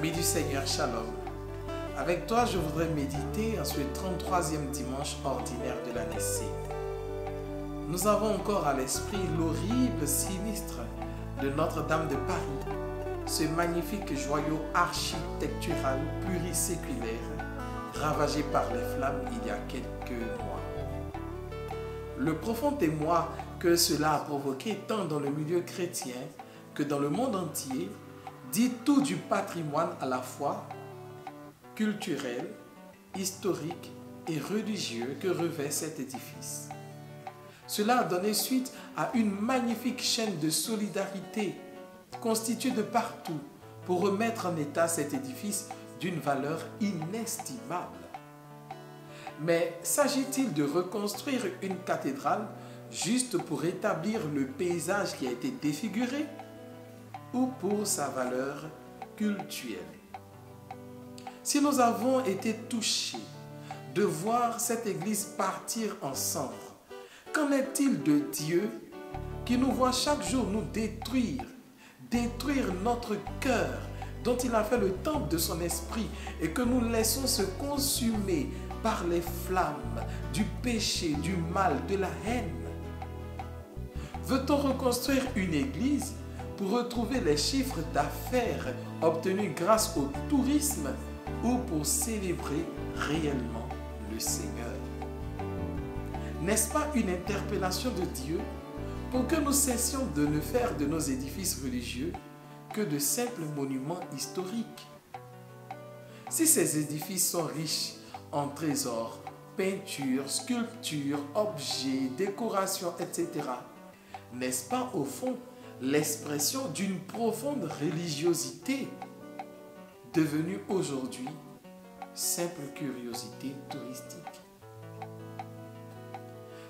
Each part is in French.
Amis du Seigneur, Shalom. Avec toi, je voudrais méditer en ce 33e dimanche ordinaire de l'année C. Nous avons encore à l'esprit l'horrible sinistre de Notre-Dame de Paris, ce magnifique joyau architectural pluriséculaire ravagé par les flammes il y a quelques mois. Le profond émoi que cela a provoqué tant dans le milieu chrétien que dans le monde entier dit tout du patrimoine à la fois culturel, historique et religieux que revêt cet édifice. Cela a donné suite à une magnifique chaîne de solidarité constituée de partout pour remettre en état cet édifice d'une valeur inestimable. Mais s'agit-il de reconstruire une cathédrale juste pour rétablir le paysage qui a été défiguré ou pour sa valeur cultuelle? Si nous avons été touchés de voir cette église partir en cendres, qu'en est-il de Dieu qui nous voit chaque jour nous détruire notre cœur dont il a fait le temple de son esprit et que nous laissons se consumer par les flammes du péché, du mal, de la haine? Veut-on reconstruire une église pour retrouver les chiffres d'affaires obtenus grâce au tourisme ou pour célébrer réellement le Seigneur? N'est-ce pas une interpellation de Dieu pour que nous cessions de ne faire de nos édifices religieux que de simples monuments historiques? Si ces édifices sont riches en trésors, peintures, sculptures, objets, décorations, etc., n'est-ce pas au fond l'expression d'une profonde religiosité devenue aujourd'hui simple curiosité touristique?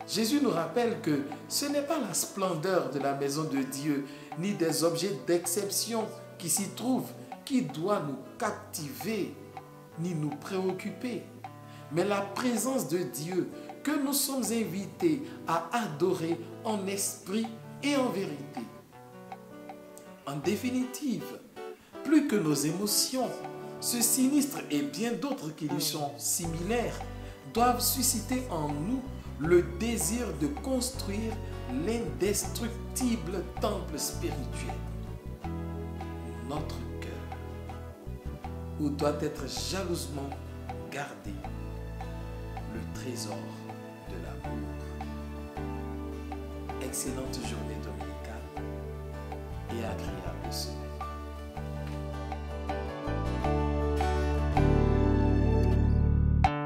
Jésus nous rappelle que ce n'est pas la splendeur de la maison de Dieu ni des objets d'exception qui s'y trouvent qui doit nous captiver ni nous préoccuper, mais la présence de Dieu que nous sommes invités à adorer en esprit et en vérité. En définitive, plus que nos émotions, ce sinistre et bien d'autres qui lui sont similaires doivent susciter en nous le désir de construire l'indestructible temple spirituel, notre cœur, où doit être jalousement gardé le trésor de l'amour. Excellente journée dominicale et agréable semaine.